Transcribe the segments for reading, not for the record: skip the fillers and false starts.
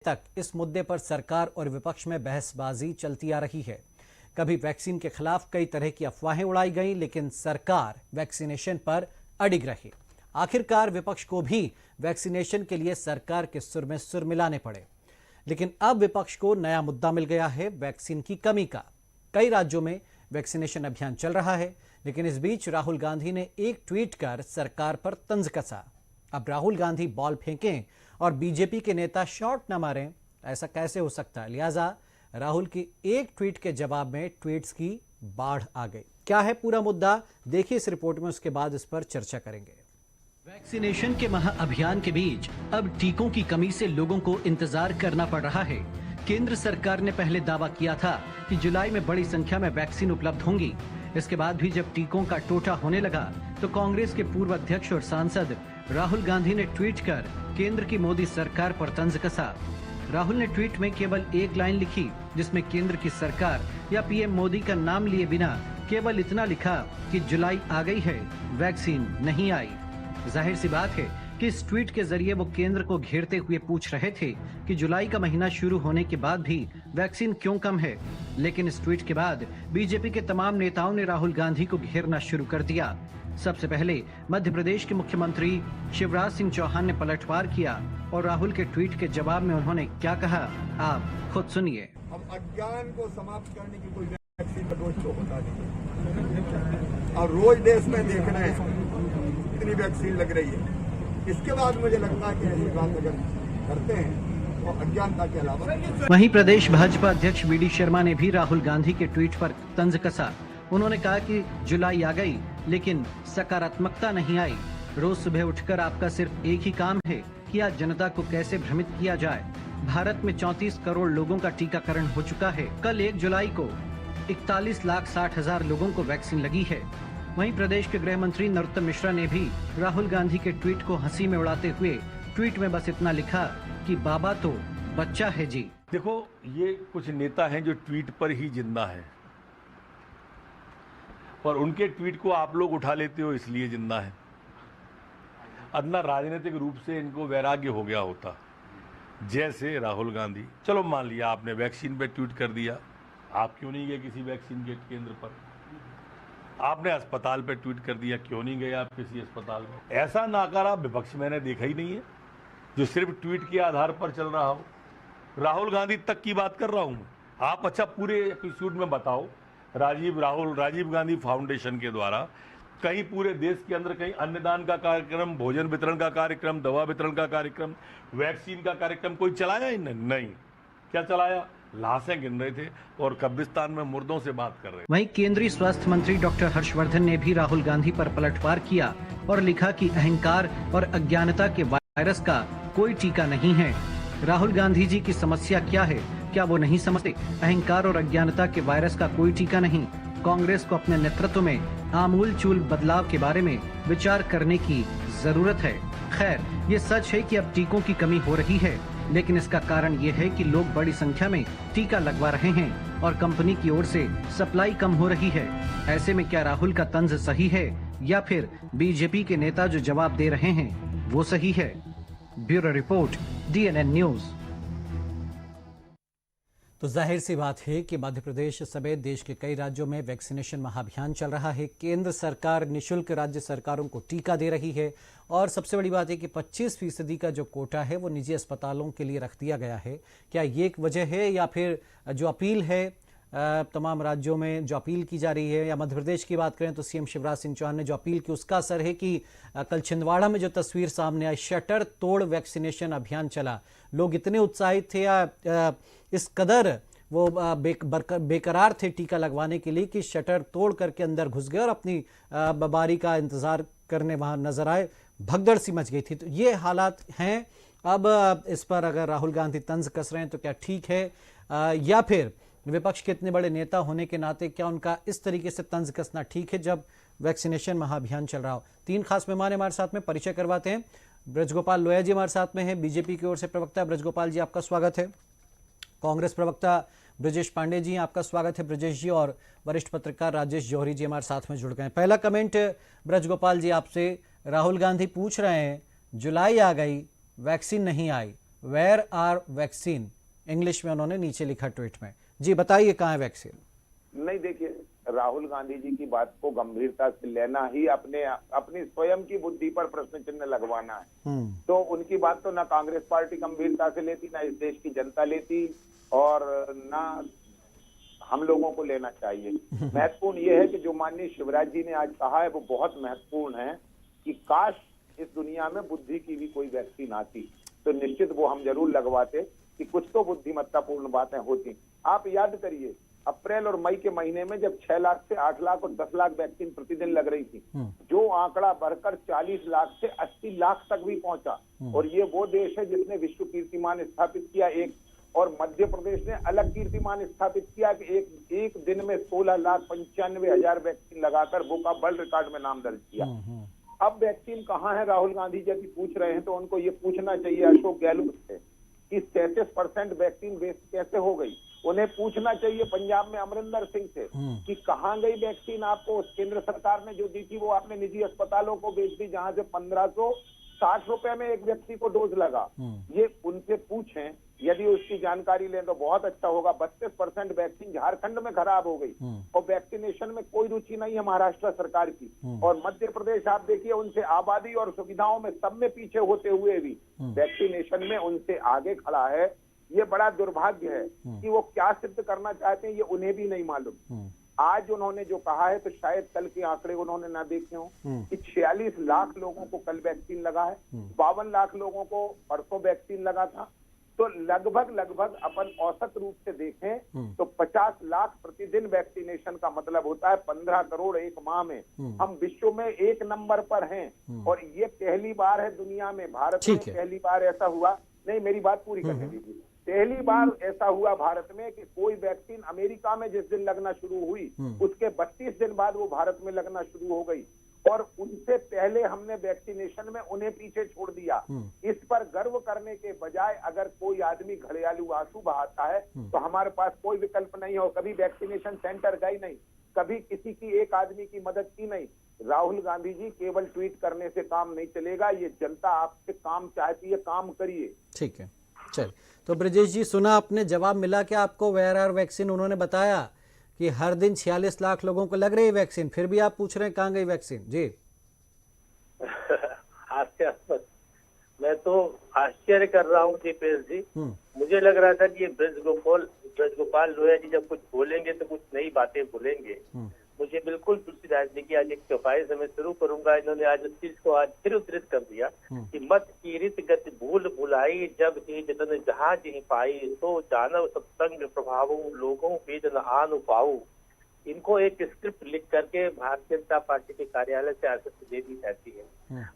तक इस मुद्दे पर सरकार और विपक्ष में बहसबाजी चलती आ रही है। कभी वैक्सीन के खिलाफ कई तरह की अफवाहें उड़ाई गई, लेकिन सरकार वैक्सीनेशन पर अडिग रही। आखिरकार विपक्ष को भी वैक्सीनेशन के लिए सरकार के सुर में सुर मिलाने पड़े। लेकिन अब विपक्ष को नया मुद्दा मिल गया है, वैक्सीन की कमी का। कई राज्यों में वैक्सीनेशन अभियान चल रहा है, लेकिन इस बीच राहुल गांधी ने एक ट्वीट कर सरकार पर तंज कसा। अब राहुल गांधी बॉल फेंकें और बीजेपी के नेता शॉट न मारें, ऐसा कैसे हो सकता है? लिहाजा राहुल की एक ट्वीट के जवाब में ट्वीट्स की बाढ़ आ गई। क्या है पूरा मुद्दा, देखिए इस रिपोर्ट में, उसके बाद इस पर चर्चा करेंगे। वैक्सीनेशन के महाअभियान के बीच अब टीकों की कमी से लोगों को इंतजार करना पड़ रहा है। केंद्र सरकार ने पहले दावा किया था कि जुलाई में बड़ी संख्या में वैक्सीन उपलब्ध होंगी। इसके बाद भी जब टीकों का टोटा होने लगा तो कांग्रेस के पूर्व अध्यक्ष और सांसद राहुल गांधी ने ट्वीट कर केंद्र की मोदी सरकार पर तंज कसा। राहुल ने ट्वीट में केवल एक लाइन लिखी, जिसमें केंद्र की सरकार या पीएम मोदी का नाम लिए बिना केवल इतना लिखा कि जुलाई आ गई है, वैक्सीन नहीं आई। जाहिर सी बात है कि इस ट्वीट के जरिए वो केंद्र को घेरते हुए पूछ रहे थे कि जुलाई का महीना शुरू होने के बाद भी वैक्सीन क्यों कम है। लेकिन इस ट्वीट के बाद बीजेपी के तमाम नेताओं ने राहुल गांधी को घेरना शुरू कर दिया। सबसे पहले मध्य प्रदेश के मुख्यमंत्री शिवराज सिंह चौहान ने पलटवार किया और राहुल के ट्वीट के जवाब में उन्होंने क्या कहा, आप खुद सुनिए। अब अज्ञान को समाप्त करने की कोई वैक्सीन का डोज तो होता नहीं, और रोज देश में देख रहे हैं इतनी वैक्सीन लग रही है। इसके बाद मुझे लगता है कि ऐसी बात अगर करते हैं तो अज्ञानता के अलावा। वहीं प्रदेश भाजपा अध्यक्ष वीडी शर्मा ने भी राहुल गांधी के ट्वीट पर तंज कसा। उन्होंने कहा कि जुलाई आ गई, लेकिन सकारात्मकता नहीं आई। रोज सुबह उठकर आपका सिर्फ एक ही काम है कि आज जनता को कैसे भ्रमित किया जाए। भारत में 34 करोड़ लोगों का टीकाकरण हो चुका है। कल 1 जुलाई को 41,60,000 लोगों को वैक्सीन लगी है। वहीं प्रदेश के गृह मंत्री नरोत्तम मिश्रा ने भी राहुल गांधी के ट्वीट को हंसी में उड़ाते हुए ट्वीट में बस इतना लिखा कि बाबा तो बच्चा है जी। देखो, ये कुछ नेता हैं जो ट्वीट पर ही जिंदा है, और उनके ट्वीट को आप लोग उठा लेते हो इसलिए जिंदा है। अदना राजनीतिक रूप से इनको वैराग्य हो गया होता। जैसे राहुल गांधी, चलो मान लिया आपने वैक्सीन पे ट्वीट कर दिया, आप क्यों नहीं गए किसी वैक्सीन के केंद्र पर? आपने अस्पताल पे ट्वीट कर दिया, क्यों नहीं गए आप किसी अस्पताल में? ऐसा नाकारा विपक्ष मैंने देखा ही नहीं है जो सिर्फ ट्वीट के आधार पर चल रहा हो। राहुल गांधी तक की बात कर रहा हूं मैं। आप अच्छा पूरे एपिसोड में बताओ, राजीव गांधी फाउंडेशन के द्वारा कहीं पूरे देश के अंदर कहीं अन्नदान का कार्यक्रम, भोजन वितरण का कार्यक्रम, दवा वितरण का कार्यक्रम, वैक्सीन का कार्यक्रम कोई चलाया ही नहीं। क्या चलाया? लाशें गिन रहे थे और कब्रिस्तान में मुर्दों से बात कर रहे थे। वहीं केंद्रीय स्वास्थ्य मंत्री डॉक्टर हर्षवर्धन ने भी राहुल गांधी पर पलटवार किया और लिखा कि अहंकार और अज्ञानता के वायरस का कोई टीका नहीं है। राहुल गांधी जी की समस्या क्या है, क्या वो नहीं समझते? अहंकार और अज्ञानता के वायरस का कोई टीका नहीं। कांग्रेस को अपने नेतृत्व में आमूल चूल बदलाव के बारे में विचार करने की जरूरत है। खैर, ये सच है कि अब टीकों की कमी हो रही है, लेकिन इसका कारण ये है कि लोग बड़ी संख्या में टीका लगवा रहे हैं और कंपनी की ओर से सप्लाई कम हो रही है। ऐसे में क्या राहुल का तंज सही है या फिर बीजेपी के नेता जो जवाब दे रहे हैं वो सही है? Bureau report, DNN news. तो जाहिर सी बात है कि मध्य प्रदेश समेत देश के कई राज्यों में वैक्सीनेशन महाअभियान चल रहा है। केंद्र सरकार निःशुल्क राज्य सरकारों को टीका दे रही है और सबसे बड़ी बात है कि 25% का जो कोटा है वो निजी अस्पतालों के लिए रख दिया गया है। क्या ये एक वजह है, या फिर जो अपील है तमाम राज्यों में जो अपील की जा रही है? या मध्य प्रदेश की बात करें तो सीएम शिवराज सिंह चौहान ने जो अपील की उसका असर है कि कल छिंदवाड़ा में जो तस्वीर सामने आई, शटर तोड़ वैक्सीनेशन अभियान चला। लोग इतने उत्साहित थे या इस कदर वो बेकरार थे टीका लगवाने के लिए कि शटर तोड़ करके अंदर घुस गए और अपनी बारी का इंतजार करने वहां नजर आए। भगदड़ सी मच गई थी। तो ये हालात हैं। अब इस पर अगर राहुल गांधी तंज कस रहे हैं तो क्या ठीक है, या फिर विपक्ष के इतने बड़े नेता होने के नाते क्या उनका इस तरीके से तंज कसना ठीक है जब वैक्सीनेशन महाअभियान चल रहा हो? 3 खास मेहमान हमारे साथ में, परिचय करवाते हैं। ब्रजगोपाल लोया जी हमारे साथ में हैं, बीजेपी की ओर से प्रवक्ता। ब्रजगोपाल जी, आपका स्वागत है। कांग्रेस प्रवक्ता ब्रजेश पांडे जी, आपका स्वागत है ब्रजेश जी। और वरिष्ठ पत्रकार राजेश जौहरी जी हमारे साथ में जुड़ गए हैं। पहला कमेंट ब्रजगोपाल जी आपसे, राहुल गांधी पूछ रहे हैं जुलाई आ गई, वैक्सीन नहीं आई, वेयर आर वैक्सीन, इंग्लिश में उन्होंने नीचे लिखा ट्वीट में। जी बताइए, कहाँ है वैक्सीन? नहीं, देखिए, राहुल गांधी जी की बात को गंभीरता से लेना ही अपनी स्वयं की बुद्धि पर प्रश्न चिन्ह लगवाना है। तो उनकी बात तो ना कांग्रेस पार्टी गंभीरता से लेती, ना इस देश की जनता लेती, और ना हम लोगों को लेना चाहिए। महत्वपूर्ण यह है कि जो माननीय शिवराज जी ने आज कहा है वो बहुत महत्वपूर्ण है कि काश इस दुनिया में बुद्धि की भी कोई वैक्सीन आती तो निश्चित वो हम जरूर लगवाते, कि कुछ तो बुद्धिमत्तापूर्ण बातें होती। आप याद करिए, अप्रैल और मई के महीने में जब 6 लाख से 8 लाख और 10 लाख वैक्सीन प्रतिदिन लग रही थी, जो आंकड़ा बढ़कर 40 लाख से 80 लाख तक भी पहुंचा, और ये वो देश है जिसने विश्व कीर्तिमान स्थापित किया एक, और मध्य प्रदेश ने अलग कीर्तिमान स्थापित किया कि एक दिन में 16,95,000 वैक्सीन लगाकर बुक ऑफ वर्ल्ड रिकॉर्ड में नाम दर्ज किया। अब वैक्सीन कहाँ है, राहुल गांधी जी यदि पूछ रहे हैं तो उनको ये पूछना चाहिए अशोक गहलोत से कि 33% वैक्सीन वेस्ट कैसे हो गई। उन्हें पूछना चाहिए पंजाब में अमरिंदर सिंह से कि कहाँ गई वैक्सीन। आपको केंद्र सरकार ने जो दी थी वो आपने निजी अस्पतालों को बेच दी, जहां से 1560 रुपए में एक व्यक्ति को डोज लगा। ये उनसे पूछें, यदि उसकी जानकारी लें तो बहुत अच्छा होगा। 32% वैक्सीन झारखंड में खराब हो गई, और वैक्सीनेशन में कोई रुचि नहीं है महाराष्ट्र सरकार की। और मध्य प्रदेश आप देखिए, उनसे आबादी और सुविधाओं में सब में पीछे होते हुए भी वैक्सीनेशन में उनसे आगे खड़ा है। ये बड़ा दुर्भाग्य है कि वो क्या सिद्ध करना चाहते हैं ये उन्हें भी नहीं मालूम। आज उन्होंने जो कहा है तो शायद कल के आंकड़े उन्होंने ना देखे हों कि 46 लाख लोगों को कल वैक्सीन लगा है, 52 लाख लोगों को परसों वैक्सीन लगा था। तो लगभग अपन औसत रूप से देखें तो 50 लाख प्रतिदिन वैक्सीनेशन का मतलब होता है 15 करोड़ एक माह में। हम विश्व में 1 नंबर पर हैं, और ये पहली बार है दुनिया में, भारत में पहली बार ऐसा हुआ। नहीं, मेरी बात पूरी करने दीजिए। पहली बार ऐसा हुआ भारत में कि कोई वैक्सीन अमेरिका में जिस दिन लगना शुरू हुई उसके 32 दिन बाद वो भारत में लगना शुरू हो गई, और उनसे पहले हमने वैक्सीनेशन में उन्हें पीछे छोड़ दिया। इस पर गर्व करने के बजाय अगर कोई आदमी घड़ियालू आंसू बहाता है तो हमारे पास कोई विकल्प नहीं हो। कभी वैक्सीनेशन सेंटर गई नहीं, कभी किसी की एक आदमी की मदद की नहीं। राहुल गांधी जी, केवल ट्वीट करने से काम नहीं चलेगा, ये जनता आपसे काम चाहती है, काम करिए। ठीक है, चल। तो ब्रजेश जी, सुना आपने, जवाब मिला क्या आपको? वेयर आर वैक्सीन उन्होंने बताया कि हर दिन 46 लाख लोगों को लग रही है वैक्सीन, फिर भी आप पूछ रहे हैं कहाँ गई वैक्सीन? जी हास्यास्पद। मैं तो आश्चर्य कर रहा हूँ दीपेश जी। मुझे लग रहा था कि ये ब्रजगोपाल लोहिया जी जब कुछ बोलेंगे तो कुछ नई बातें बोलेंगे। मुझे बिल्कुल तुलसीदास जी की आज एक चौपाई से मैं शुरू करूंगा। इन्होंने आज उस चीज को आज फिर उद्धृत कर दिया कि मत कीरित गति भूल भुलाई, जब ही जतन जहाज ही पाई, तो जानव सत्संग प्रभाव लोगों वेद न आन पाऊ। इनको एक स्क्रिप्ट लिख करके भारतीय जनता पार्टी के कार्यालय से आरएसएस दे दी जाती है।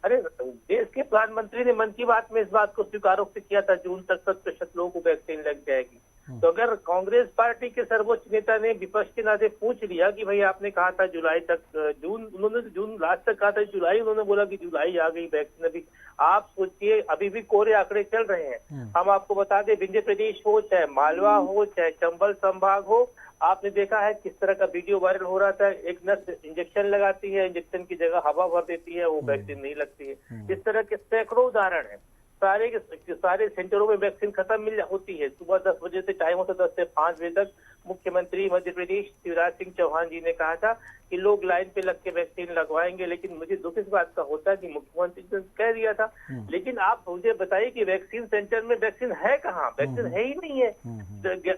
अरे, देश के प्रधानमंत्री ने मन की बात में इस बात को स्वीकारोक्ति किया था, जून तक 100% लोगों को वैक्सीन लग जाएगी। तो अगर कांग्रेस पार्टी के सर्वोच्च नेता ने विपक्ष के नाते पूछ लिया कि भाई आपने कहा था जुलाई तक, उन्होंने जून लास्ट तक कहा था, जुलाई उन्होंने बोला कि जुलाई आ गई वैक्सीन अभी। आप सोचिए, अभी भी कोरे आंकड़े चल रहे हैं। हम आपको बता दें, विंध्य प्रदेश हो, चाहे मालवा हो, चाहे चंबल संभाग हो, आपने देखा है किस तरह का वीडियो वायरल हो रहा था। एक नर्स इंजेक्शन लगाती है, इंजेक्शन की जगह हवा भर देती है, वो वैक्सीन नहीं लगती है। इस तरह के सैकड़ों उदाहरण है। सारे सेंटरों में वैक्सीन खत्म होती है। सुबह 10 बजे से टाइम होता है, 10 से 5 बजे तक। मुख्यमंत्री मध्य प्रदेश शिवराज सिंह चौहान जी ने कहा था कि लोग लाइन पे लग के वैक्सीन लगवाएंगे, लेकिन मुझे दुख इस बात का होता है कि मुख्यमंत्री ने कह दिया था, लेकिन आप मुझे बताइए कि वैक्सीन सेंटर में वैक्सीन है कहाँ? वैक्सीन है ही नहीं है।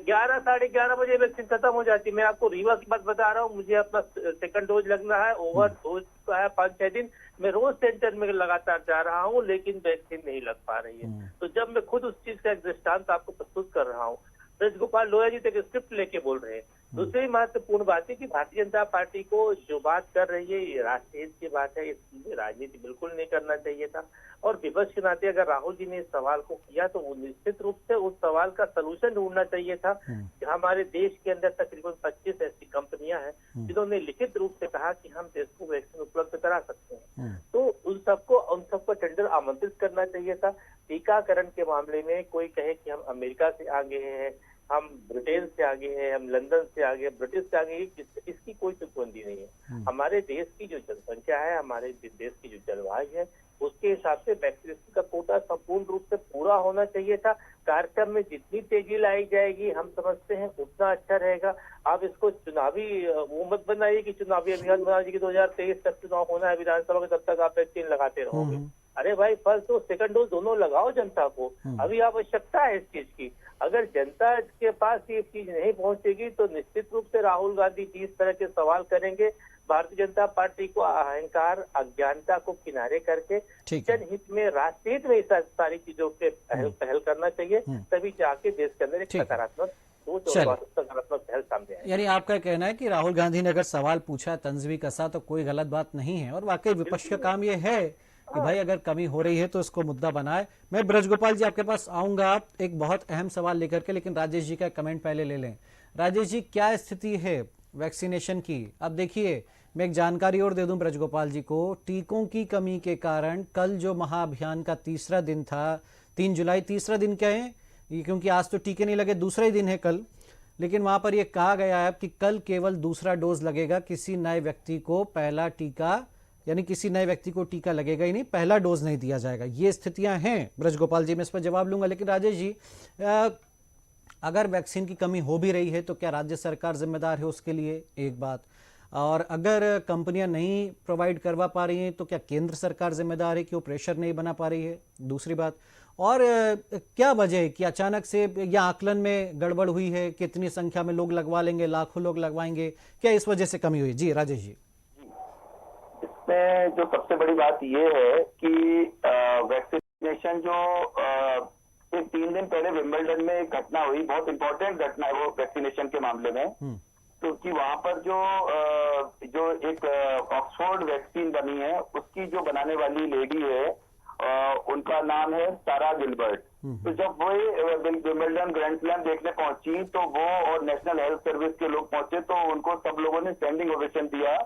11 साढ़े 11 बजे वैक्सीन खत्म हो जाती है। मैं आपको रिवर्स बात बता रहा हूँ, मुझे अपना सेकंड डोज लगना है, ओवर डोज का है 5-6 दिन। मैं रोज सेंटर में लगातार जा रहा हूँ, लेकिन वैक्सीन नहीं लग पा रही है। तो जब मैं खुद उस चीज का एक दृष्टांत आपको प्रस्तुत कर रहा हूँ, ब्रजगोपाल लोहिया जी तो एक स्क्रिप्ट लेके बोल रहे हैं। दूसरी महत्वपूर्ण बात है कि भारतीय जनता पार्टी को जो बात कर रही है ये राष्ट्रीय हित की बात है, इसमें राजनीति बिल्कुल नहीं करना चाहिए था। और विपक्ष के नाते अगर राहुल जी ने इस सवाल को किया तो वो निश्चित रूप से उस सवाल का सलूशन ढूंढना चाहिए था। हमारे देश के अंदर तकरीबन 25 ऐसी कंपनियां हैं जिन्होंने लिखित रूप से कहा कि हम देश को वैक्सीन उपलब्ध करा सकते हैं, तो उन सबको टेंडर आमंत्रित करना चाहिए था। टीकाकरण के मामले में कोई कहे कि हम अमेरिका से आगे हैं, हम ब्रिटेन से आगे हैं, हम लंदन से आगे, ब्रिटिश से आगे, इसकी कोई चुकबंदी नहीं है। हमारे देश की जो जनसंख्या है, हमारे देश की जो जलवायु है, उसके हिसाब से वैक्सीनेशन का कोटा संपूर्ण रूप से पूरा होना चाहिए था। कार्यक्रम में जितनी तेजी लाई जाएगी, हम समझते हैं उतना अच्छा रहेगा। आप इसको चुनावी वो मत बनाइए कि चुनावी अभियान बनाइए कि 2023 तक चुनाव होना है विधानसभा के, तब तक आप वैक्सीन लगाते रहोगे। अरे भाई, फर्स्ट डोज सेकंड डोज दोनों लगाओ जनता को। अभी आवश्यकता है इस चीज की। अगर जनता के पास ये चीज नहीं पहुंचेगी तो निश्चित रूप से राहुल गांधी जी इस तरह के सवाल करेंगे। भारतीय जनता पार्टी को अहंकार, अज्ञानता को किनारे करके जनहित में, राष्ट्र हित में सारी चीजों पे पहल करना चाहिए, तभी जाके देश के अंदर एक सकारात्मक सोच और सकारात्मक पहल सामने आए। यानी आपका कहना है कि राहुल गांधी ने अगर सवाल पूछा, तंज भी कसा, तो कोई गलत बात नहीं है। और वाकई विपक्ष का काम ये है कि भाई अगर कमी हो रही है तो इसको मुद्दा बनाए। मैं ब्रजगोपाल जी आपके पास आऊंगा एक बहुत अहम सवाल लेकर के, लेकिन राजेश जी का कमेंट पहले ले लें। राजेश जी, क्या स्थिति है वैक्सीनेशन की? अब देखिए, मैं एक जानकारी और दे दूं ब्रजगोपाल जी को। टीकों की कमी के कारण कल जो महाअभियान का तीसरा दिन था, 3 जुलाई, तीसरा दिन क्या है क्योंकि आज तो टीके नहीं लगे, दूसरा ही दिन है कल, लेकिन वहां पर यह कहा गया है कि कल केवल दूसरा डोज लगेगा, किसी नए व्यक्ति को पहला टीका, यानी किसी नए व्यक्ति को टीका लगेगा ही नहीं, पहला डोज नहीं दिया जाएगा। ये स्थितियां हैं ब्रजगोपाल जी, मैं इस पर जवाब लूंगा। लेकिन राजेश जी, अगर वैक्सीन की कमी हो भी रही है तो क्या राज्य सरकार जिम्मेदार है उसके लिए? एक बात। और अगर कंपनियां नहीं प्रोवाइड करवा पा रही हैं तो क्या केंद्र सरकार जिम्मेदार है कि वो प्रेशर नहीं बना पा रही है? दूसरी बात। और क्या वजह है कि अचानक से या आकलन में गड़बड़ हुई है, कितनी संख्या में लोग लगवा लेंगे, लाखों लोग लगवाएंगे, क्या इस वजह से कमी हुई? जी राजेश जी। इसमें जो सबसे बड़ी बात ये है कि वैक्सीनेशन जो एक 3 दिन पहले विंबलडन में एक घटना हुई, बहुत इंपॉर्टेंट घटना है वो वैक्सीनेशन के मामले में, क्योंकि वहां पर जो एक ऑक्सफोर्ड वैक्सीन बनी है, उसकी जो बनाने वाली लेडी है, उनका नाम है सारा गिलबर्ट। तो जब वो विंबलडन ग्रैंड स्लैम देखने पहुंची तो वो और नेशनल हेल्थ सर्विस के लोग पहुंचे, तो उनको सब लोगों ने स्टैंडिंग ओवेशन दिया,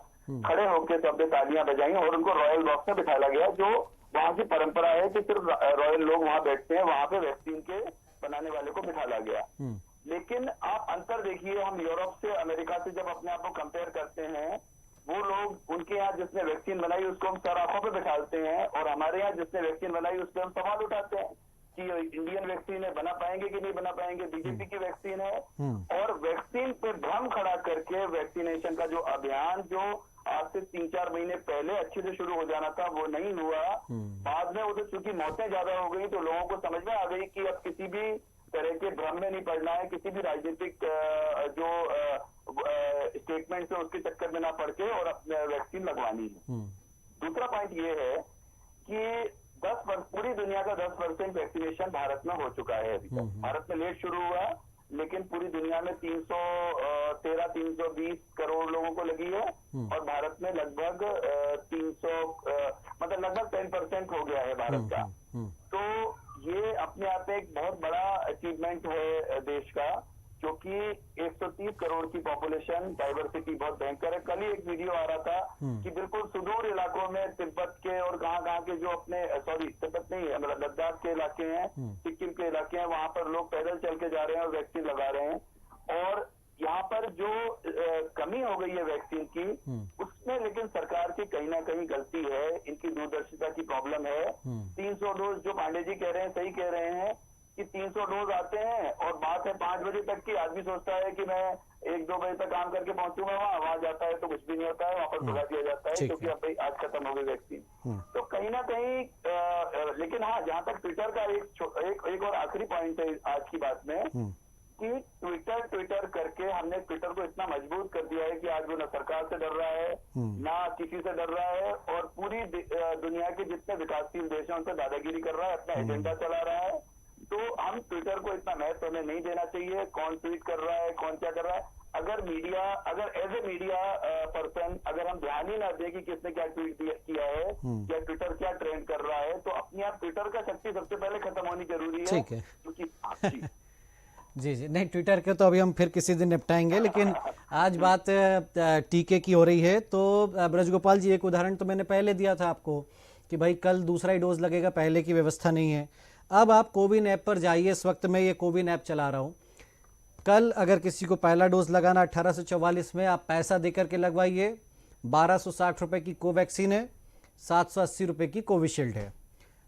खड़े होकर सबने तालियां बजाई और उनको रॉयल बॉक्स में बिठाया गया। जो वहां की परंपरा है कि सिर्फ रॉयल लोग वहां बैठते हैं, वहां पे वैक्सीन के बनाने वाले को बिठाया गया। लेकिन आप अंतर देखिए, हम यूरोप से, अमेरिका से जब अपने आप को कंपेयर करते हैं, वो लोग, उनके यहाँ जिसने वैक्सीन बनाई उसको हम सर आंखों पे बिठाते हैं, और हमारे यहाँ जिसने वैक्सीन बनाई उस पर हम सवाल उठाते हैं कि इंडियन वैक्सीन है, बना पाएंगे कि नहीं बना पाएंगे, बीजेपी की वैक्सीन है। और वैक्सीन पे भ्रम खड़ा करके वैक्सीनेशन का जो अभियान जो आज से 3-4 महीने पहले अच्छे से शुरू हो जाना था, वो नहीं हुआ। बाद में उधर चूंकि मौतें ज्यादा हो गई तो लोगों को समझ में आ गई कि अब किसी भी तरह के भ्रम में नहीं पड़ना है, किसी भी राजनीतिक जो स्टेटमेंट है उसके चक्कर में ना पड़ के और अपने वैक्सीन लगवानी है। दूसरा पॉइंट ये है कि पूरी दुनिया का 10% वैक्सीनेशन भारत में हो चुका है अभी तक। भारत में लेट शुरू हुआ, लेकिन पूरी दुनिया में 320 करोड़ लोगों को लगी है, और भारत में लगभग 10% हो गया है भारत का। तो ये अपने आप एक बहुत बड़ा अचीवमेंट है देश का, क्योंकि 130 करोड़ की पॉपुलेशन, डाइवर्सिटी बहुत भयंकर है। कल ही एक वीडियो आ रहा था कि बिल्कुल सुदूर इलाकों में तिब्बत के और कहाँ के जो अपने, तिब्बत नहीं है, मतलब लद्दाख के इलाके हैं, सिक्किम के इलाके हैं, वहां पर लोग पैदल चल के जा रहे हैं और वैक्सीन लगा रहे हैं। और यहाँ पर जो कमी हो गई है वैक्सीन की, उसमें लेकिन सरकार की कहीं ना कहीं गलती है, इनकी दूरदर्शिता की प्रॉब्लम है। 300 डोज जो पांडे जी कह रहे हैं, सही कह रहे हैं कि 300 डोज आते हैं और बात है 5 बजे तक की। आदमी सोचता है कि मैं 1-2 बजे तक काम करके पहुंचूंगा, वहां जाता है तो कुछ भी नहीं होता है, वापस भगा दिया जाता है क्योंकि अब भाई आज खत्म हो गई वैक्सीन। तो कहीं ना कहीं लेकिन हाँ, जहां तक ट्विटर का एक और आखिरी पॉइंट है आज की बात में, कि ट्विटर करके हमने ट्विटर को इतना मजबूत कर दिया है कि आज वो न सरकार से डर रहा है, ना किसी से डर रहा है, और पूरी दुनिया के जितने विकासशील देश हैं उनसे दादागिरी कर रहा है, अपना एजेंडा चला रहा है। तो हम ट्विटर को इतना महत्व हमें नहीं देना चाहिए, कौन ट्वीट कर रहा है, कौन क्या कर रहा है। अगर एज ए मीडिया पर्सन अगर हम ध्यान ही ना दें कि किसने क्या ट्वीट किया है या ट्विटर क्या ट्रेंड कर रहा है, तो अपने आप ट्विटर का शक्ति सबसे पहले खत्म होनी जरूरी है, क्योंकि जी नहीं, ट्विटर के तो अभी हम फिर किसी दिन निपटाएंगे, लेकिन आज बात टीके की हो रही है। तो ब्रजगोपाल जी, एक उदाहरण तो मैंने पहले दिया था आपको कि भाई कल दूसरा ही डोज लगेगा, पहले की व्यवस्था नहीं है। अब आप कोविन ऐप पर जाइए, इस वक्त मैं ये कोविन ऐप चला रहा हूँ, कल अगर किसी को पहला डोज लगाना 18 से 44 में, आप पैसा देकर के लगवाइए। 1260 रुपए की कोवैक्सीन है, 780 रुपए की कोविशील्ड है,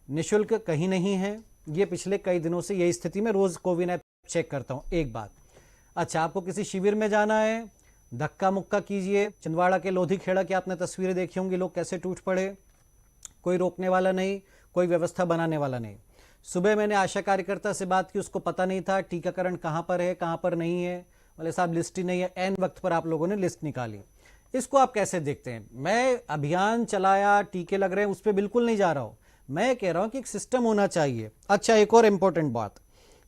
निःशुल्क कहीं नहीं है। ये पिछले कई दिनों से यही स्थिति में रोज कोविन ऐप चेक करता हूं। एक बात, अच्छा आपको किसी शिविर में जाना है, धक्का मुक्का कीजिए। छिंदवाड़ा के लोधी खेड़ा की आपने तस्वीरें देखी होंगी, लोग कैसे टूट पड़े, कोई रोकने वाला नहीं, कोई व्यवस्था बनाने वाला नहीं। सुबह मैंने आशा कार्यकर्ता से बात की, उसको पता नहीं था टीकाकरण कहाँ पर है कहाँ पर नहीं है। बोले साहब लिस्ट ही नहीं है। एन वक्त पर आप लोगों ने लिस्ट निकाली। इसको आप कैसे देखते हैं? मैं अभियान चलाया, टीके लग रहे हैं, उस पर बिल्कुल नहीं जा रहा हूं। मैं कह रहा हूं कि एक सिस्टम होना चाहिए। अच्छा एक और इंपॉर्टेंट बात,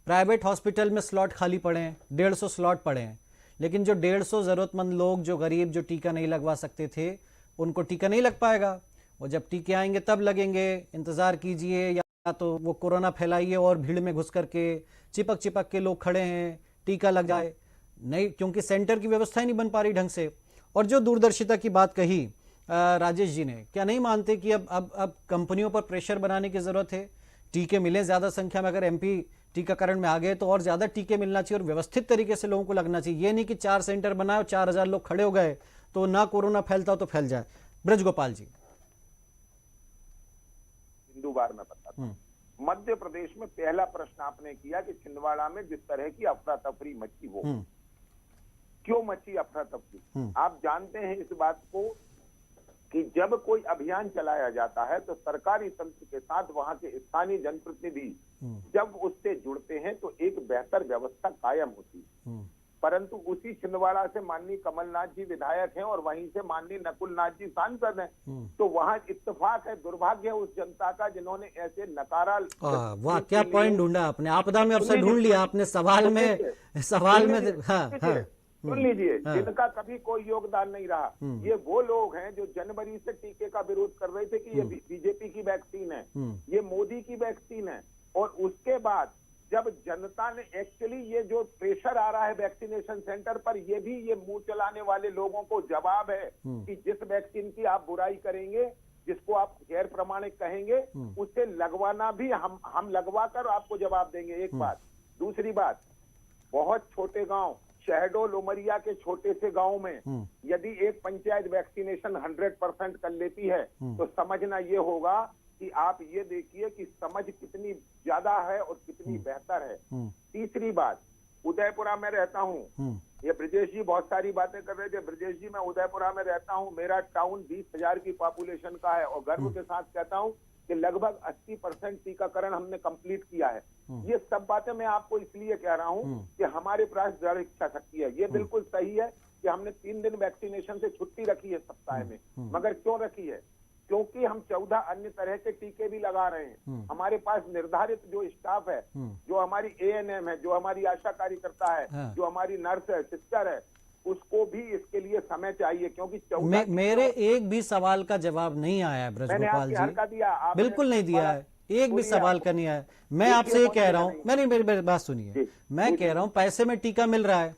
प्राइवेट हॉस्पिटल में स्लॉट खाली पड़े हैं, 150 स्लॉट पड़े हैं, लेकिन जो 150 जरूरतमंद लोग, जो गरीब, जो टीका नहीं लगवा सकते थे, उनको टीका नहीं लग पाएगा। वो जब टीके आएंगे तब लगेंगे, इंतजार कीजिए। या तो वो कोरोना फैलाइए और भीड़ में घुस करके चिपक चिपक के लोग खड़े हैं, टीका लग जाए नहीं, क्योंकि सेंटर की व्यवस्था ही नहीं बन पा रही ढंग से। और जो दूरदर्शिता की बात कही राजेश जी ने, क्या नहीं मानते कि अब कंपनियों पर प्रेशर बनाने की जरूरत है? टीके मिले ज्यादा संख्या में, अगर एमपी टीकाकरण में आ गए तो और ज्यादा टीके मिलना चाहिए और व्यवस्थित तरीके से लोगों को लगना चाहिए। ये नहीं कि 4 सेंटर बनाए और 4000 लोग खड़े हो गए तो ना कोरोना फैलता तो फैल जाए। ब्रजगोपाल जी। हिंदू बार में बताता हूं। मध्य प्रदेश में पहला प्रश्न आपने किया कि छिंदवाड़ा में जिस तरह की अफरा तफरी मची, वो क्यों मची अफरा तफरी? आप जानते हैं इस बात को कि जब कोई अभियान चलाया जाता है तो सरकारी तंत्र के साथ वहां के स्थानीय जनप्रतिनिधि जब उससे जुड़ते हैं तो एक बेहतर व्यवस्था कायम होती है। परंतु उसी छिंदवाड़ा से माननीय कमलनाथ जी विधायक हैं और वहीं से माननीय नकुलनाथ जी सांसद हैं, तो वहां इत्तेफाक है, दुर्भाग्य है उस जनता का जिन्होंने ऐसे नकारा। वाह क्या पॉइंट ढूंढा आपने, आपदा में अवसर ढूंढ लिया आपने सवाल में। सुन लीजिए, जिनका कभी कोई योगदान नहीं रहा, ये वो लोग हैं जो जनवरी से टीके का विरोध कर रहे थे कि ये बीजेपी की वैक्सीन है, ये मोदी की वैक्सीन है। और उसके बाद जब जनता ने एक्चुअली ये जो प्रेशर आ रहा है वैक्सीनेशन सेंटर पर, ये भी ये मुंह चलाने वाले लोगों को जवाब है कि जिस वैक्सीन की आप बुराई करेंगे, जिसको आप गैर प्रमाणिक कहेंगे, उसे लगवाना भी हम लगवा कर आपको जवाब देंगे। एक बात। दूसरी बात, बहुत छोटे गांव, शहडोल उमरिया के छोटे से गांव में यदि एक पंचायत वैक्सीनेशन 100% कर लेती है तो समझना ये होगा कि आप ये देखिए कि समझ कितनी ज्यादा है और कितनी बेहतर है। तीसरी बात, उदयपुरा में रहता हूँ, ये ब्रजेश जी बहुत सारी बातें कर रहे थे। ब्रजेश जी, मैं उदयपुरा में रहता हूँ, मेरा टाउन 20,000 की पॉपुलेशन का है और गर्व के साथ कहता हूँ कि लगभग 80% टीकाकरण हमने कंप्लीट किया है। ये सब बातें मैं आपको इसलिए कह रहा हूँ कि हमारे पास दृढ़ इच्छा शक्ति है। ये बिल्कुल सही है कि हमने 3 दिन वैक्सीनेशन से छुट्टी रखी है सप्ताह में, मगर क्यों रखी है? क्योंकि हम 14 अन्य तरह के टीके भी लगा रहे हैं। हमारे पास निर्धारित जो स्टाफ है, जो हमारी ANM है, जो हमारी आशा कार्यकर्ता है, जो हमारी नर्स है, सिस्टर है, उसको भी इसके लिए समय चाहिए। क्योंकि मेरे एक भी सवाल का जवाब नहीं आया है ब्रजगोपाल जी, बिल्कुल नहीं दिया है, एक भी सवाल का नहीं आया। मैं आपसे ये कह रहा हूँ, मेरी बात सुनिए, मैं कह रहा हूँ पैसे में टीका मिल रहा है,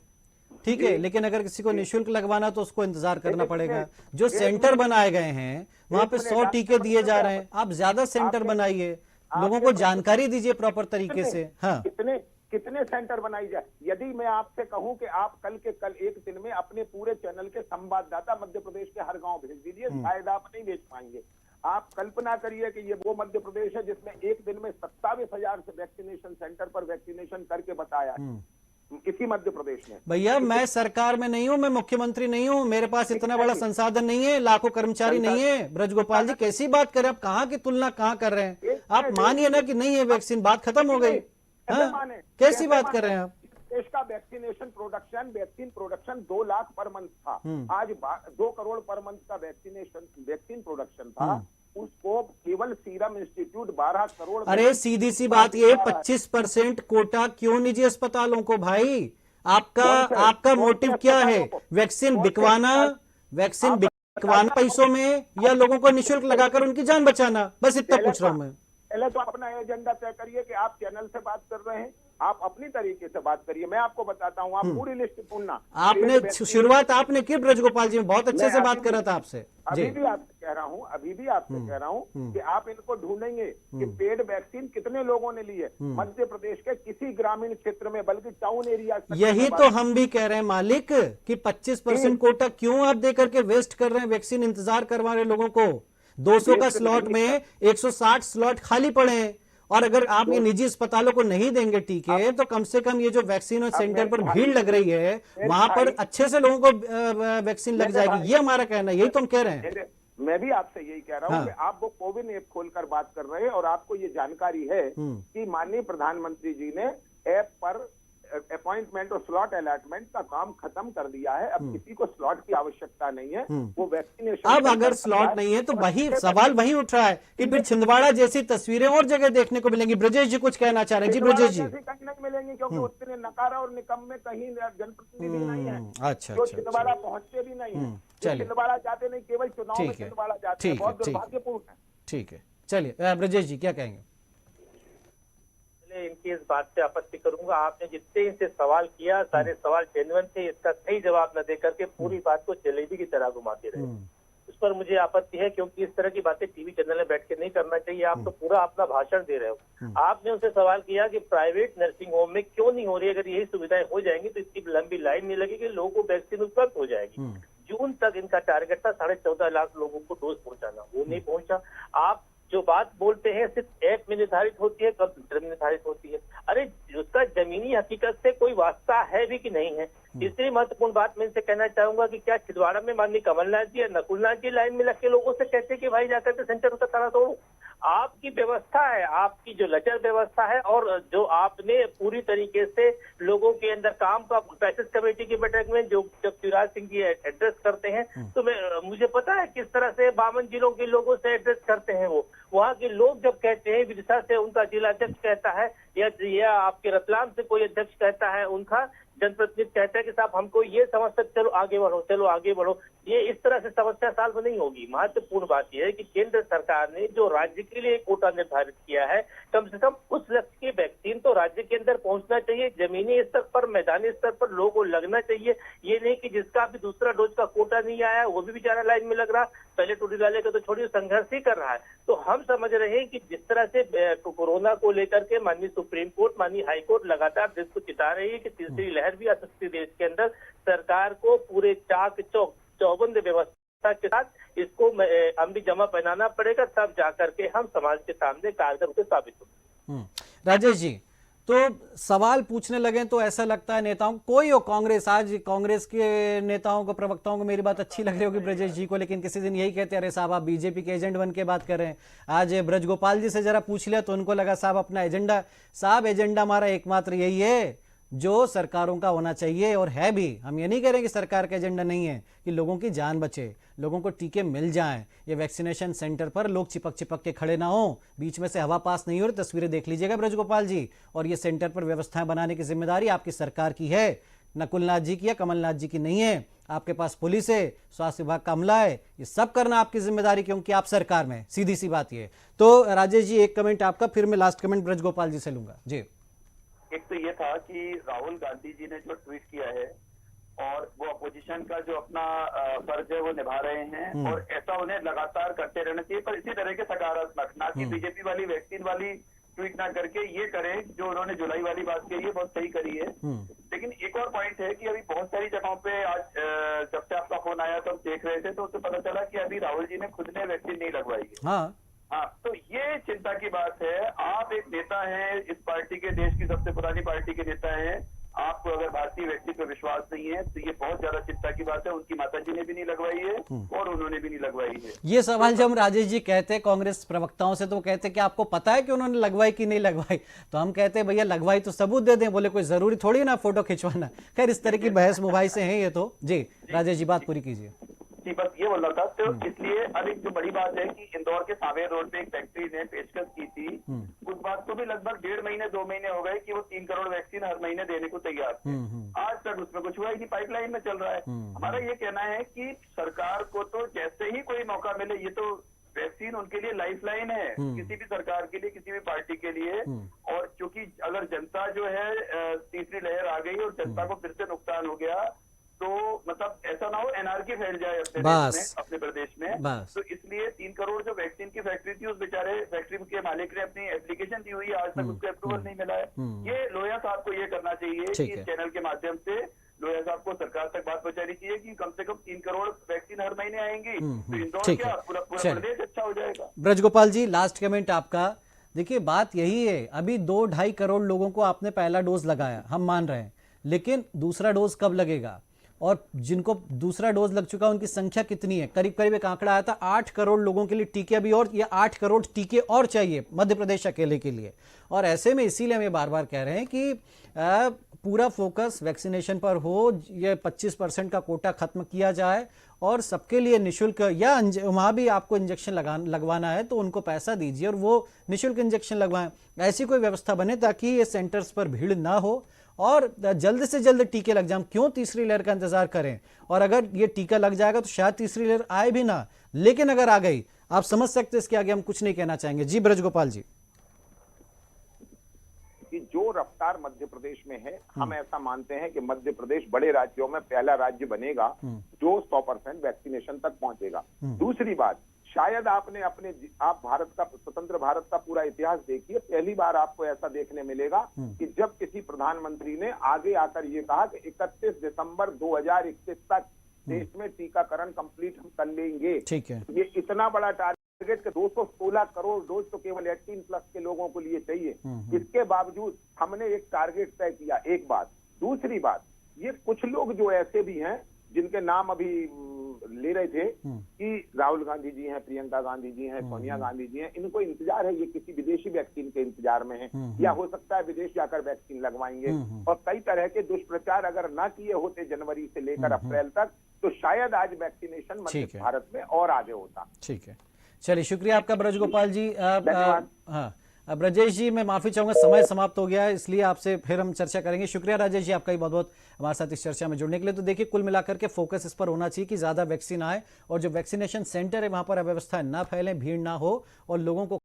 ठीक है, लेकिन अगर किसी को निःशुल्क लगवाना तो उसको इंतजार करना पड़ेगा। जो सेंटर बनाए गए हैं वहां पे 100 टीके दिए जा रहे हैं, आप ज्यादा सेंटर बनाइए, लोगों को जानकारी दीजिए प्रॉपर तरीके से। हाँ, कितने सेंटर बनाई जाए? यदि मैं आपसे कहूं कि आप कल के कल एक दिन में अपने पूरे चैनल के संवाददाता मध्य प्रदेश के हर गांव भेज दीजिए, शायद आप नहीं भेज पाएंगे। आप कल्पना करिए कि ये वो मध्य प्रदेश है जिसमें एक दिन में 27,000 से वैक्सीनेशन सेंटर पर वैक्सीनेशन करके बताया है, इसी मध्य प्रदेश में। भैया मैं सरकार में नहीं हूँ, मैं मुख्यमंत्री नहीं हूँ, मेरे पास इतना बड़ा संसाधन नहीं है, लाखों कर्मचारी नहीं है। ब्रजगोपाल जी कैसी बात करें आप, कहाँ की तुलना कहाँ कर रहे हैं आप? मानिए ना कि नहीं है वैक्सीन, बात खत्म हो गई। हाँ? कैसी बात कर रहे हैं आप? देश का vaccine production 2 lakh per month था, आज 2 करोड़ पर मंथ का वैक्सीन प्रोडक्शन था। उसको केवल सीरम इंस्टीट्यूट 12 करोड़। अरे सीधी सी बात ये 25% कोटा क्यों निजी अस्पतालों को? भाई आपका मोटिव क्या है? वैक्सीन बिकवाना पैसों में या लोगों को निःशुल्क लगाकर उनकी जान बचाना? बस इतना पूछ रहा हूं मैं। पहले तो अपना एजेंडा तय करिए कि आप चैनल से बात कर रहे हैं, आप अपनी तरीके से बात करिए। मैं आपको बताता हूँ, आप पूरी लिस्ट ढूंढना। आपने शुरुआत आपने की ब्रजगोपाल जी, बहुत अच्छे से बात कर रहा था आपसे। अभी भी आप कह रहा हूं, अभी भी आपसे कह रहा हूं कि आप इनको ढूंढेंगे कि पेड वैक्सीन कितने लोगों ने ली है मध्य प्रदेश के किसी ग्रामीण क्षेत्र में, बल्कि टाउन एरिया। यही तो हम भी कह रहे हैं मालिक कि 25% कोटा क्यों आप दे करके वेस्ट कर रहे हैं, वैक्सीन इंतजार करवा रहे लोगों को। 200 का स्लॉट में 160 स्लॉट खाली पड़े हैं, और अगर आप ये निजी अस्पतालों को नहीं देंगे टीके, तो कम से कम ये जो वैक्सीन सेंटर पर भीड़ लग रही है वहां पर अच्छे से लोगों को वैक्सीन लग जाएगी, ये हमारा कहना है, यही तो हम कह रहे हैं। मैं भी आपसे यही कह रहा हूं कि आप वो कोविन ऐप खोलकर बात कर रहे हैं और आपको ये जानकारी है कि माननीय प्रधानमंत्री जी ने ऐप पर अपॉइंटमेंट और स्लॉट अलॉटमेंट का काम खत्म कर दिया है। अब किसी को स्लॉट की आवश्यकता नहीं है, वो वैक्सीनेशन। अब अगर स्लॉट नहीं है तो वही सवाल वही उठ रहा है कि फिर छिंदवाड़ा जैसी तस्वीरें और जगह देखने को मिलेंगी। ब्रजेश जी कुछ कहना चाह रहे हैं। जी ब्रजेश जी। कहीं नहीं मिलेंगे क्योंकि उतने नकारा और निकम में कहीं जनप्रतिनिधि नहीं है। अच्छा, जो छिंदवाड़ा पहुंचते भी नहीं है, छिंदवाड़ा जाते नहीं, केवल चुनाव में छिंदवाड़ा जाते हैं। बहुत दुर्भाग्यपूर्ण है। ठीक है, चलिए ब्रजेश जी क्या कहेंगे? इनकी इस बात से आपत्ति करूंगा। आपने जितने इनसे सवाल किया सारे सवाल जेन्युइन थे, इसका सही जवाब न देकर के पूरी बात को जलेबी की तरह घुमाते रहे। उस पर मुझे आपत्ति है, क्योंकि इस तरह की बातें टीवी चैनल में बैठ के नहीं करना चाहिए। आप तो पूरा अपना भाषण दे रहे हो। आपने उनसे सवाल किया कि प्राइवेट नर्सिंग होम में क्यों नहीं हो रही, अगर यही सुविधाएं हो जाएंगी तो इतनी लंबी लाइन नहीं लगेगी, लोगों को वैक्सीन उपलब्ध हो जाएगी। जून तक इनका टारगेट था 14.5 लाख लोगों को डोज पहुंचाना, वो नहीं पहुंचा। आप जो बात बोलते हैं सिर्फ ऐप में निर्धारित होती है, कंप्यूटर में निर्धारित होती है। अरे उसका जमीनी हकीकत से कोई वास्ता है भी कि नहीं है। तीसरी महत्वपूर्ण बात मैं इनसे कहना चाहूंगा कि क्या छिंदवाड़ा में माननीय कमलनाथ जी या नकुलनाथ जी लाइन में लग के लोगों से कहते कि भाई जाकर के सेंटर का ताला तोड़ो। आपकी व्यवस्था है, आपकी जो लचर व्यवस्था है, और जो आपने पूरी तरीके से लोगों के अंदर काम का पैसेज कमेटी की बैठक में जो जब शिवराज सिंह जी एड्रेस करते हैं, तो मुझे पता है किस तरह से 52 जिलों के लोगों से एड्रेस करते हैं। वो वहाँ के लोग जब कहते हैं, विदिशा से उनका जिला अध्यक्ष कहता है या आपके रतलाम से कोई अध्यक्ष कहता है, उनका जनप्रतिनिधि कहता है कि साहब हमको ये समस्या, चलो आगे बढ़ो, चलो आगे बढ़ो, ये इस तरह से समस्या सॉल्व नहीं होगी। महत्वपूर्ण बात यह है कि केंद्र सरकार ने जो राज्य के लिए कोटा निर्धारित किया है, कम से कम उस लक्ष्य की वैक्सीन तो राज्य के अंदर पहुंचना चाहिए। जमीनी स्तर पर, मैदानी स्तर पर लोगों को लगना चाहिए। ये नहीं कि जिसका भी दूसरा डोज का कोटा नहीं आया वो भी बेचारा लाइन में लग रहा, पहले टूटी डाले का तो छोड़िए संघर्ष ही कर रहा है। तो हम समझ रहे हैं कि जिस तरह से कोरोना को लेकर के माननीय सुप्रीम कोर्ट, माननीय हाई कोर्ट लगातार देश को चिता रही है कि तीसरी लहर भी आ सकती है देश के अंदर, सरकार को पूरे चाक चौबंद व्यवस्था के साथ इसको अमली जमा पहनाना पड़ेगा, तब जाकर के हम समाज के सामने कारगर रूप से साबित होंगे। राजेश जी, तो सवाल पूछने लगे तो ऐसा लगता है नेताओं कोई हो, कांग्रेस, आज कांग्रेस के नेताओं को, प्रवक्ताओं को मेरी बात अच्छी लग रही होगी ब्रजेश जी को, लेकिन किसी दिन यही कहते अरे साहब आप बीजेपी के एजेंट बन के बात कर रहे हैं। आज ब्रजगोपाल जी से जरा पूछ लिया तो उनको लगा साहब अपना एजेंडा, साहब एजेंडा हमारा एकमात्र यही है जो सरकारों का होना चाहिए, और है भी। हम ये नहीं कह रहे कि सरकार का एजेंडा नहीं है, कि लोगों की जान बचे, लोगों को टीके मिल जाएं, ये वैक्सीनेशन सेंटर पर लोग चिपक चिपक के खड़े ना हो, बीच में से हवा पास नहीं हो रही। तस्वीरें देख लीजिएगा ब्रजगोपाल जी, और ये सेंटर पर व्यवस्थाएं बनाने की जिम्मेदारी आपकी सरकार की है, नकुलनाथ जी की या कमलनाथ जी की नहीं है। आपके पास पुलिस है, स्वास्थ्य विभाग का अमला है, ये सब करना आपकी जिम्मेदारी, क्योंकि आप सरकार में। सीधी सी बात ये। तो राजेश जी एक कमेंट आपका, फिर मैं लास्ट कमेंट ब्रजगोपाल जी से लूंगा। जी। एक तो ये था कि राहुल गांधी जी ने जो ट्वीट किया है और वो अपोजिशन का जो अपना फर्ज है वो निभा रहे हैं, और ऐसा उन्हें लगातार करते रहना चाहिए, पर इसी तरह के सकारात्मक, ना कि बीजेपी वाली वैक्सीन वाली ट्वीट ना करके ये करें जो उन्होंने जुलाई वाली बात कही है, बहुत सही करी है। लेकिन एक और पॉइंट है कि अभी बहुत सारी जगहों पे आज जब से आपका फोन आया तो हम देख रहे थे, तो उससे पता चला कि अभी राहुल जी ने खुद ने वैक्सीन नहीं लगवाई है। हाँ, तो ये चिंता की बात है। आप एक नेता हैं, इस पार्टी के, देश की सबसे पुरानी पार्टी के नेता हैं, आपको अगर भारतीय वैक्सीन पर विश्वास नहीं है तो ये बहुत ज्यादा चिंता की बात है। उनकी माताजी ने भी नहीं लगवाई है और उन्होंने भी नहीं लगवाई है। ये सवाल जब राजेश जी कहते हैं कांग्रेस प्रवक्ताओं से, तो कहते हैं कि आपको पता है कि उन्होंने लगवाई कि नहीं लगवाई, तो हम कहते हैं भैया लगवाई तो सबूत दे दें। बोले कोई जरूरी थोड़ी ना फोटो खिंचवाना। खैर इस तरह की बहस मुबाही से है ये तो। जी राजेश जी बात पूरी कीजिए। जी बस ये बोल रहा था। तो इसलिए अब एक जो बड़ी बात है कि इंदौर के सांवेर रोड पे एक फैक्ट्री ने पेशकश की थी, उस बात को भी लगभग 1.5 महीने 2 महीने हो गए कि वो 3 करोड़ वैक्सीन हर महीने देने को तैयार थे। आज तक उसमें कुछ हुआ ही नहीं, पाइपलाइन में चल रहा है। हमारा ये कहना है कि सरकार को तो जैसे ही कोई मौका मिले, ये तो वैक्सीन उनके लिए लाइफलाइन है, किसी भी सरकार के लिए, किसी भी पार्टी के लिए। और क्योंकि अगर जनता जो है तीसरी लहर आ गई और जनता को फिर से नुकसान हो गया, तो मतलब ऐसा ना हो एनआरकी फैल जाए अपने बस। देश में, अपने प्रदेश में। बस। तो इसलिए 3 करोड़ जो वैक्सीन की फैक्ट्री थी, उस बेचारे फैक्ट्री के मालिक ने अपनी एप्लीकेशन दी हुई है, आज तक उसको अप्रूवल नहीं मिला है। ये लोहिया साहब को ये करना चाहिए कि ठीक है। इस चैनल के माध्यम से लोहिया साहब को सरकार तक बात पहुंचानी चाहिए कि कम से कम 3 करोड़ वैक्सीन हर महीने आएंगी, तो इंदौर ठीक क्या है। पूरा चलिए। प्रदेश अच्छा हो जाएगा। ब्रजगोपाल जी, लास्ट कमेंट आपका। देखिए, बात यही है, अभी 2-2.5 करोड़ लोगों को आपने पहला डोज लगाया, हम मान रहे हैं, लेकिन दूसरा डोज कब लगेगा? और जिनको दूसरा डोज लग चुका उनकी संख्या कितनी है? करीब करीब एक आंकड़ा आया था 8 करोड़ लोगों के लिए टीके अभी, और ये 8 करोड़ टीके और चाहिए मध्य प्रदेश अकेले के लिए। और ऐसे में इसीलिए हम ये बार बार कह रहे हैं कि पूरा फोकस वैक्सीनेशन पर हो, ये 25% का कोटा खत्म किया जाए और सबके लिए निशुल्क, या वहाँ भी आपको इंजेक्शन लगवाना है तो उनको पैसा दीजिए और वो निशुल्क इंजेक्शन लगवाएं। ऐसी कोई व्यवस्था बने ताकि ये सेंटर्स पर भीड़ ना हो और जल्द से जल्द टीके लग जाएं। क्यों तीसरी लहर का इंतजार करें? और अगर ये टीका लग जाएगा तो शायद तीसरी लहर आए भी ना, लेकिन अगर आ गई, आप समझ सकते हैं इसके आगे हम कुछ नहीं कहना चाहेंगे। जी ब्रजगोपाल जी। कि जो रफ्तार मध्य प्रदेश में है, हम ऐसा मानते हैं कि मध्य प्रदेश बड़े राज्यों में पहला राज्य बनेगा जो 100% वैक्सीनेशन तक पहुंचेगा। दूसरी बात, शायद आप भारत का, स्वतंत्र भारत का पूरा इतिहास देखिए, पहली बार आपको ऐसा देखने मिलेगा कि जब किसी प्रधानमंत्री ने आगे आकर ये कहा कि 31 दिसंबर 2021 तक देश में टीकाकरण कंप्लीट हम कर लेंगे। ठीक है। ये इतना बड़ा टारगेट कि 216 करोड़ डोज तो केवल 18+ के लोगों को लिए चाहिए। इसके बावजूद हमने एक टारगेट तय किया, एक बात। दूसरी बात, ये कुछ लोग जो ऐसे भी हैं जिनके नाम अभी ले रहे थे कि राहुल गांधी जी हैं, प्रियंका गांधी जी हैं, सोनिया गांधी जी हैं, इनको इंतजार है, ये किसी विदेशी वैक्सीन के इंतजार में है, या हो सकता है विदेश जाकर वैक्सीन लगवाएंगे। और कई तरह के दुष्प्रचार अगर ना किए होते जनवरी से लेकर अप्रैल तक, तो शायद आज वैक्सीनेशन मध्य भारत में और आगे होता। ठीक है, चलिए, शुक्रिया आपका ब्रजगोपाल जी। हाँ ब्रजेश जी, मैं माफी चाहूंगा, समय समाप्त हो गया है, इसलिए आपसे फिर हम चर्चा करेंगे। शुक्रिया राजेश जी आपका ही बहुत बहुत हमारे साथ इस चर्चा में जुड़ने के लिए। तो देखिए, कुल मिलाकर के फोकस इस पर होना चाहिए कि ज्यादा वैक्सीन आए और जो वैक्सीनेशन सेंटर है वहां पर अव्यवस्था ना फैले, भीड़ ना हो और लोगों को